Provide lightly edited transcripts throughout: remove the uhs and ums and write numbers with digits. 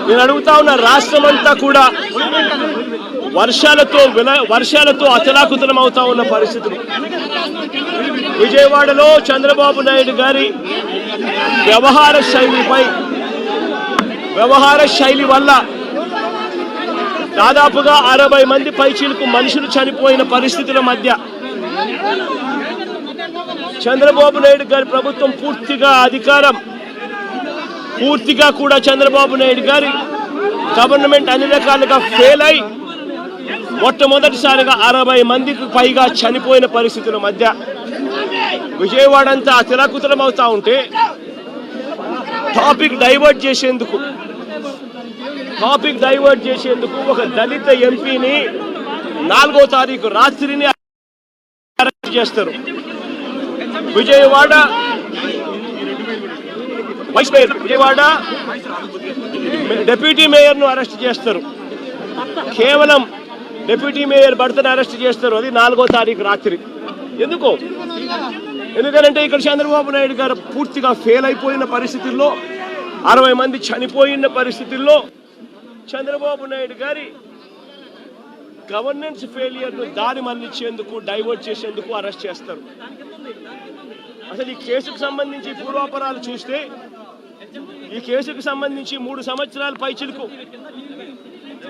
నేను అడుగుతా ఉన్న రాష్ట్రమంతా కూడా వర్షాలతో అతలాకుతలం అవుతా ఉన్న పరిస్థితులు. విజయవాడలో చంద్రబాబు నాయుడు గారి వ్యవహార శైలి వల్ల దాదాపుగా 60 మంది పైచీలకు మనుషులు చనిపోయిన పరిస్థితుల మధ్య చంద్రబాబు నాయుడు గారి ప్రభుత్వం పూర్తిగా కూడా చంద్రబాబు నాయుడు గారి గవర్నమెంట్ అన్ని రకాలుగా ఫెయిల్ అయి మొట్టమొదటిసారిగా 60 మందికి పైగా చనిపోయిన పరిస్థితుల మధ్య విజయవాడ అంతా అతలాకుతలం అవుతా ఉంటే టాపిక్ డైవర్ట్ చేసేందుకు ఒక దళిత ఎంపీని 4వ తారీఖు రాత్రిని అరెస్ట్ చేస్తారు. విజయవాడ డిప్యూటీ మేయర్ను అరెస్ట్ చేస్తారు. కేవలం డిప్యూటీ మేయర్ భర్తను అరెస్ట్ చేస్తారు. అది 4వ తారీఖు రాత్రి. ఎందుకంటే ఇక్కడ చంద్రబాబు నాయుడు గారు పూర్తిగా ఫెయిల్ అయిపోయిన పరిస్థితుల్లో 60 మంది చనిపోయిన పరిస్థితుల్లో చంద్రబాబు నాయుడు గారి గవర్నెన్స్ ఫెయిలియర్ను దారి మళ్లించేందుకు డైవర్ట్ చేసేందుకు అరెస్ట్ చేస్తారు. అసలు ఈ కేసుకు సంబంధించి పూర్వాపరాలు చూస్తే ఈ కేసుకు సంబంధించి 3 సంవత్సరాల పైచిలకు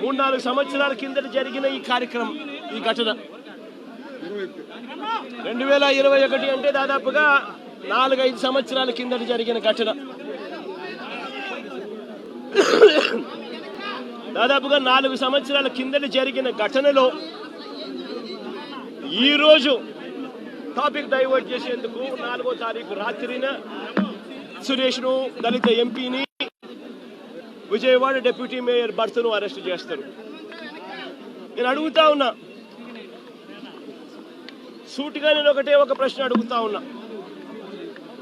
3-4 సంవత్సరాల కిందట జరిగిన ఈ కార్యక్రమం, ఈ ఘటన 2021 అంటే దాదాపుగా 4-5 సంవత్సరాల కిందట జరిగిన ఘటన. దాదాపుగా 4 సంవత్సరాల కిందట జరిగిన ఘటనలో ఈరోజు టాపిక్ డైవర్ట్ చేసేందుకు 4వ తారీఖు రాత్రిన సురేష్ను, దళిత ఎంపీని, విజయవాడ డిప్యూటీ మేయర్ భర్తను అరెస్ట్ చేస్తారు. నేను అడుగుతా ఉన్నా, సూటిగా నేను ఒక ప్రశ్న అడుగుతా ఉన్నా.